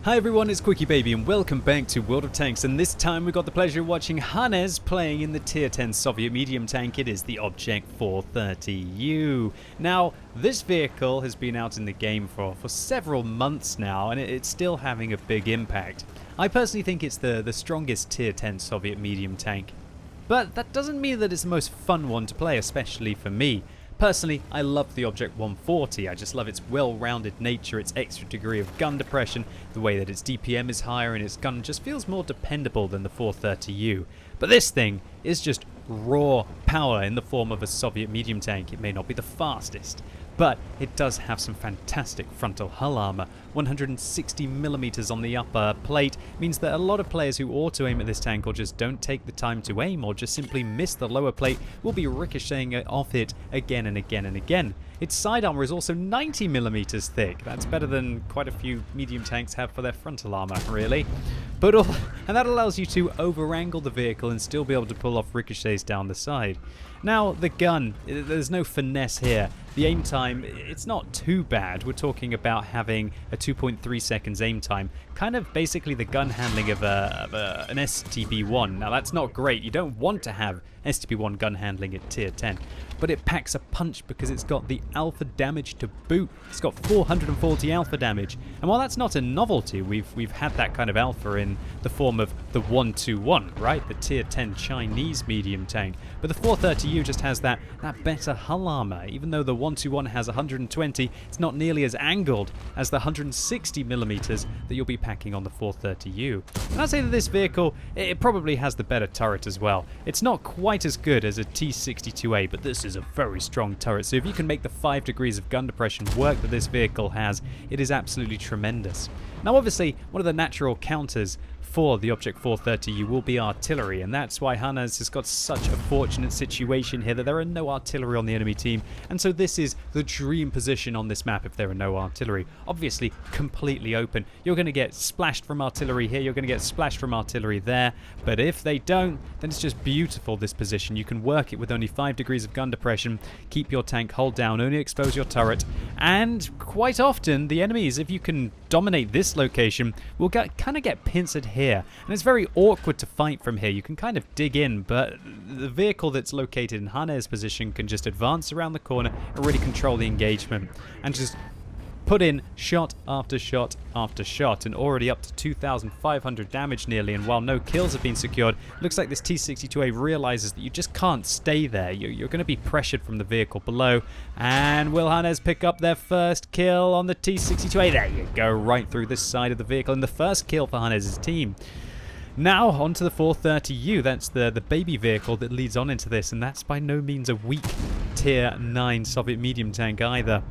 Hi everyone, it's QuickyBaby and welcome back to World of Tanks, and this time we got the pleasure of watching Hannes playing in the tier 10 Soviet medium tank. It is the Object 430U. Now, this vehicle has been out in the game for several months now, and it's still having a big impact. I personally think it's the strongest tier 10 Soviet medium tank, but that doesn't mean that it's the most fun one to play, especially for me. Personally, I love the Object 140. I just love its well-rounded nature, its extra degree of gun depression, the way that its DPM is higher and its gun just feels more dependable than the 430U. But this thing is just raw power in the form of a Soviet medium tank. It may not be the fastest, but it does have some fantastic frontal hull armor. 160mm on the upper plate means that a lot of players who auto-aim at this tank or just don't take the time to aim or just simply miss the lower plate will be ricocheting off it again and again and again. Its side armor is also 90mm thick. That's better than quite a few medium tanks have for their frontal armor, really. And that allows you to over-angle the vehicle and still be able to pull off ricochets down the side. Now, the gun, there's no finesse here. The aim time, it's not too bad. We're talking about having a 2.3 seconds aim time, kind of basically the gun handling of an STB1. Now, that's not great. You don't want to have STB1 gun handling at tier 10, but it packs a punch because it's got the alpha damage to boot. It's got 440 alpha damage, and while that's not a novelty, we've had that kind of alpha in the form of the 121, right? The tier 10 Chinese medium tank. But the 430U just has that better hull armor. Even though the 121 has 120, it's not nearly as angled as the 160mm that you'll be packing on the 430U. And I'd say that this vehicle, it probably has the better turret as well. It's not quite as good as a T62A, but this is a very strong turret. So if you can make the 5 degrees of gun depression work that this vehicle has, it is absolutely tremendous. Now obviously, one of the natural counters for the Object 430U will be artillery, and that's why Hannes has got such a fortunate situation here that there are no artillery on the enemy team, and so this is the dream position on this map if there are no artillery. Obviously completely open. You're going to get splashed from artillery here, you're going to get splashed from artillery there, but if they don't, then it's just beautiful, this position. You can work it with only 5 degrees of gun depression, keep your tank hull down, only expose your turret, and quite often the enemies, if you can dominate this location, will kind of get pincered here. And it's very awkward to fight from here. You can kind of dig in, but the vehicle that's located in Hannes' position can just advance around the corner and really control the engagement and just put in shot after shot after shot, and already up to 2,500 damage nearly. And while no kills have been secured, looks like this T62A realizes that you just can't stay there. You're going to be pressured from the vehicle below. And will Hannes pick up their first kill on the T62A? There you go, right through the side of the vehicle, and the first kill for Hannes' team. Now onto the 430U. That's the baby vehicle that leads on into this, and that's by no means a weak tier 9 Soviet medium tank either.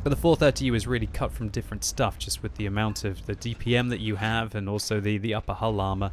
But the 430U is really cut from different stuff, just with the amount of the DPM that you have and also the upper hull armor.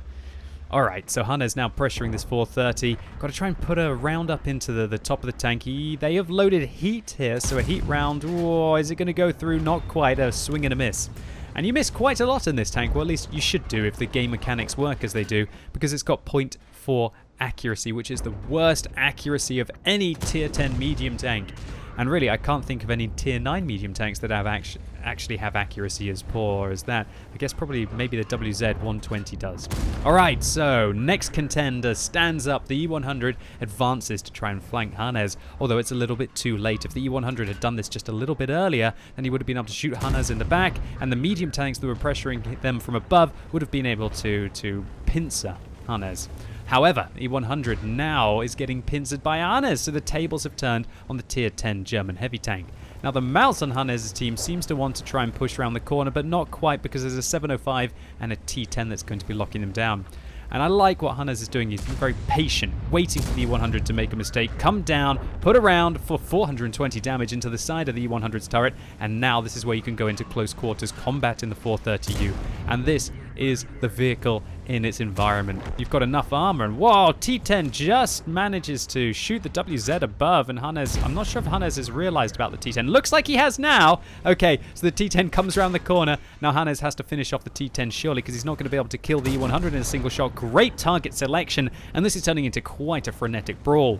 Alright, so Hannes now pressuring this 430. Got to try and put a round up into the top of the tank. They have loaded heat here, so a heat round. Whoa, is it going to go through? Not quite. A swing and a miss. And you miss quite a lot in this tank. Well, at least you should do if the game mechanics work as they do, because it's got 0.4 accuracy, which is the worst accuracy of any tier 10 medium tank. And really, I can't think of any tier 9 medium tanks that have actually have accuracy as poor as that. I guess probably maybe the WZ-120 does. Alright, so next contender stands up. The E100 advances to try and flank Hannes, although it's a little bit too late. If the E100 had done this just a little bit earlier, then he would have been able to shoot Hannes in the back, and the medium tanks that were pressuring them from above would have been able to pincer Hannes. However, E100 now is getting pincered by Hannes, so the tables have turned on the tier 10 German heavy tank. Now the mouse on Hannes' team seems to want to try and push around the corner, but not quite, because there's a 705 and a T10 that's going to be locking them down. And I like what Hannes is doing. He's being very patient, waiting for the E100 to make a mistake, come down, put around for 420 damage into the side of the E100's turret, and now this is where you can go into close quarters combat in the 430U. And this is the vehicle in its environment. You've got enough armor, and whoa, T10 just manages to shoot the WZ above, and Hannes, I'm not sure if Hannes has realized about the T10. Looks like he has now. Okay, so the T10 comes around the corner. Now Hannes has to finish off the T10 surely, because he's not going to be able to kill the E100 in a single shot. Great target selection, and this is turning into quite a frenetic brawl.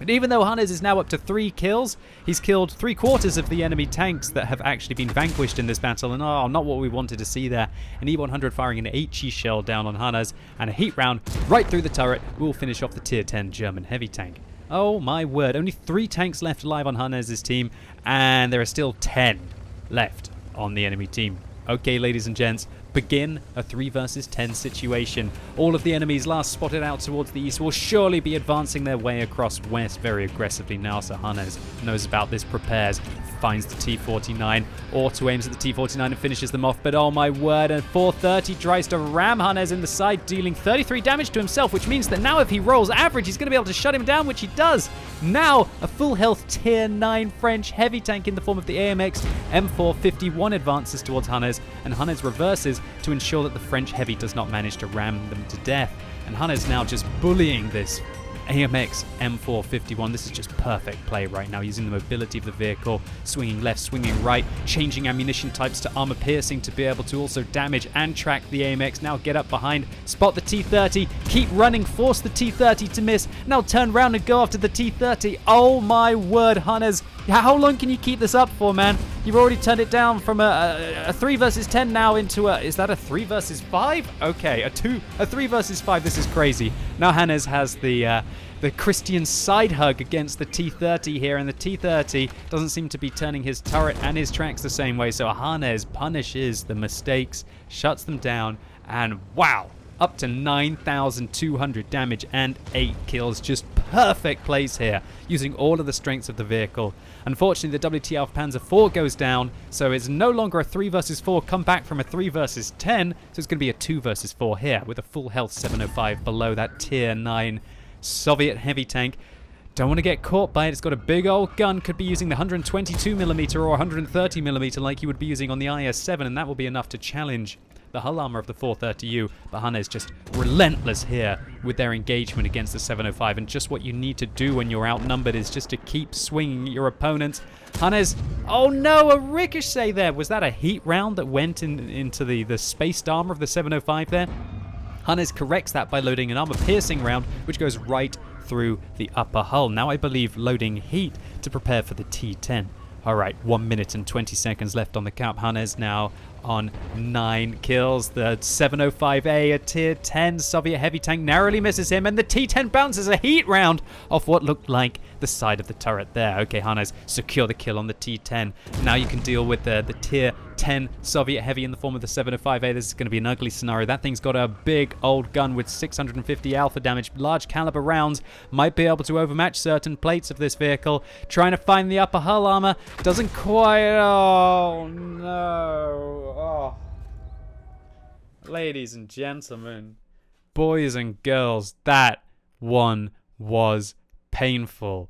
And even though Hannes is now up to 3 kills, he's killed 3/4 of the enemy tanks that have actually been vanquished in this battle, and not what we wanted to see there. An E-100 firing an HE shell down on Hannes, and a heat round right through the turret will finish off the tier 10 German heavy tank. Oh my word, only 3 tanks left alive on Hannes' team, and there are still 10 left on the enemy team. Okay, ladies and gents, begin a 3 versus 10 situation. All of the enemies last spotted out towards the east will surely be advancing their way across west very aggressively now, so Hannes knows about this, prepares, finds the T-49, auto-aims at the T-49 and finishes them off, but oh my word, and 430 tries to ram Hannes in the side, dealing 33 damage to himself, which means that now if he rolls average, he's going to be able to shut him down, which he does. Now, a full health tier 9 French heavy tank in the form of the AMX M451 advances towards Hannes, and Hannes reverses to ensure that the French heavy does not manage to ram them to death. And Hannes now just bullying this AMX M451. This is just perfect play right now, using the mobility of the vehicle, swinging left, swinging right, changing ammunition types to armor piercing to be able to also damage and track the AMX. Now get up behind, spot the T-30, keep running, force the T-30 to miss, now turn around and go after the T-30. Oh my word, Hannes, how long can you keep this up for, man? You've already turned it down from a 3 versus 10 now into is that a 3 versus 5? Okay, a 3 versus 5, this is crazy. Now Hannes has the Christian side hug against the T-30 here, and the T-30 doesn't seem to be turning his turret and his tracks the same way, so Hannes punishes the mistakes, shuts them down, and wow, up to 9,200 damage and 8 kills. Just perfect plays here, using all of the strengths of the vehicle. Unfortunately, the WT-Alpha Panzer IV goes down, so it's no longer a 3 versus 4 come back from a 3 versus 10, so it's going to be a 2 versus 4 here, with a full health 705 below that tier 9 Soviet heavy tank. Don't want to get caught by it. It's got a big old gun. Could be using the 122mm or 130mm like you would be using on the IS-7, and that will be enough to challenge the hull armor of the 430U. But Hannes just relentless here with their engagement against the 705, and just what you need to do when you're outnumbered is just to keep swinging your opponents. Hannes, oh no, a ricochet there. Was that a heat round that went into the spaced armor of the 705 there? Hannes corrects that by loading an armor-piercing round, which goes right through the upper hull. Now I believe loading heat to prepare for the T-10. All right, 1 minute and 20 seconds left on the cap. Hannes now on 9 kills. The 705A, a tier 10 Soviet heavy tank, narrowly misses him, and the T-10 bounces a heat round off what looked like the side of the turret there. Okay, Hannes, secure the kill on the T-10. Now you can deal with the tier 10 Soviet heavy in the form of the 705A. This is going to be an ugly scenario. That thing's got a big old gun with 650 alpha damage, large caliber rounds, might be able to overmatch certain plates of this vehicle. Trying to find the upper hull armor, doesn't quite, oh no. Oh. Ladies and gentlemen, boys and girls, that one was painful.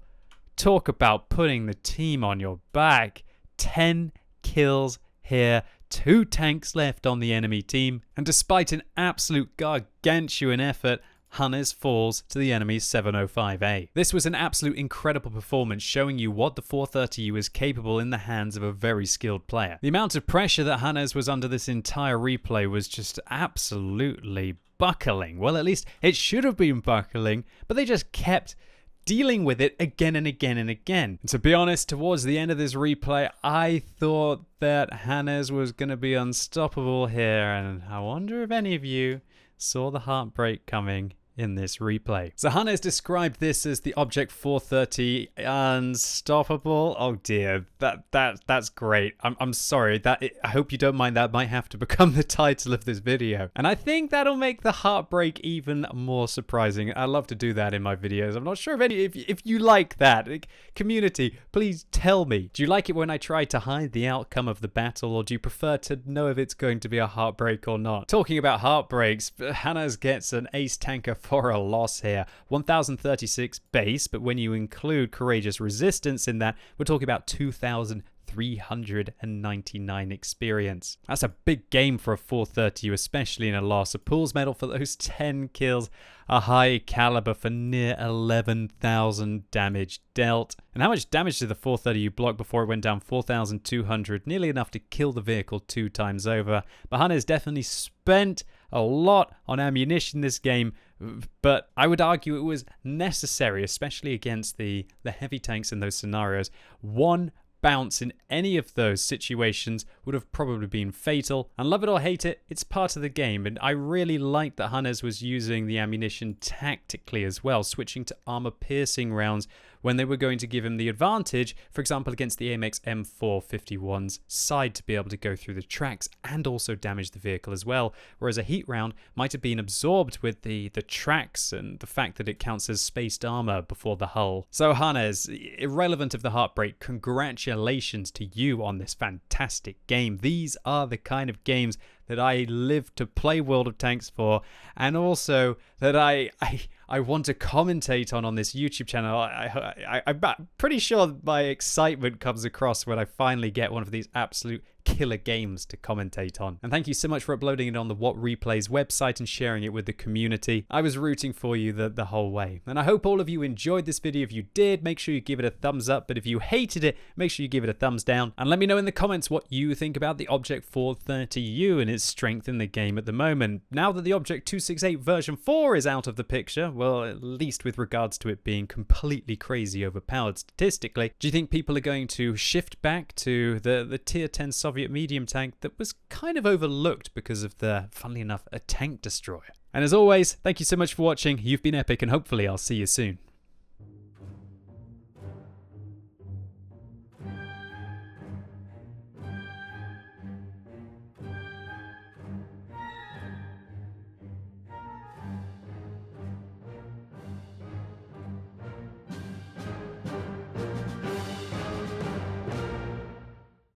Talk about putting the team on your back. 10 kills here, 2 tanks left on the enemy team, and despite an absolute gargantuan effort, Hannes falls to the enemy's 705A. This was an absolute incredible performance, showing you what the 430U is capable in the hands of a very skilled player. The amount of pressure that Hannes was under this entire replay was just absolutely buckling. Well, at least it should have been buckling, but they just kept dealing with it again and again and again. And to be honest, towards the end of this replay, I thought that Hannes was going to be unstoppable here, and I wonder if any of you saw the heartbreak coming in this replay. So Hannes described this as the Object 430 unstoppable. Oh dear, that's great. I'm sorry. I hope you don't mind. That might have to become the title of this video, and I think that'll make the heartbreak even more surprising. I love to do that in my videos. I'm not sure if you like that. Community, please tell me. Do you like it when I try to hide the outcome of the battle, or do you prefer to know if it's going to be a heartbreak or not? Talking about heartbreaks, Hannes gets an ace tanker for a loss here. 1036 base, but when you include courageous resistance in that, we're talking about 2,399 experience. That's a big game for a 430U, especially in a loss. A Pools medal for those 10 kills, a high caliber for near 11,000 damage dealt. And how much damage did the 430U block before it went down? 4,200, nearly enough to kill the vehicle 2 times over. But Hannes definitely spent a lot on ammunition this game, but I would argue it was necessary, especially against the heavy tanks in those scenarios. One bounce in any of those situations would have probably been fatal. And love it or hate it, it's part of the game. And I really liked that Hannes was using the ammunition tactically as well, switching to armor-piercing rounds when they were going to give him the advantage, for example, against the AMX M451's side to be able to go through the tracks and also damage the vehicle as well, whereas a heat round might have been absorbed with the tracks and the fact that it counts as spaced armor before the hull. So Hannes, irrelevant of the heartbreak, congratulations to you on this fantastic game. These are the kind of games that I live to play World of Tanks for, and also that I want to commentate on this YouTube channel. I'm pretty sure my excitement comes across when I finally get one of these absolute killer games to commentate on. And thank you so much for uploading it on the WOT Replays website and sharing it with the community. I was rooting for you the whole way. And I hope all of you enjoyed this video. If you did, make sure you give it a thumbs up. But if you hated it, make sure you give it a thumbs down. And let me know in the comments what you think about the Object 430U and its strength in the game at the moment. Now that the Object 268 version 4 is out of the picture, well, at least with regards to it being completely crazy overpowered statistically, do you think people are going to shift back to the tier 10 Soviet medium tank that was kind of overlooked because of funnily enough, a tank destroyer? And as always, thank you so much for watching. You've been epic, and hopefully I'll see you soon.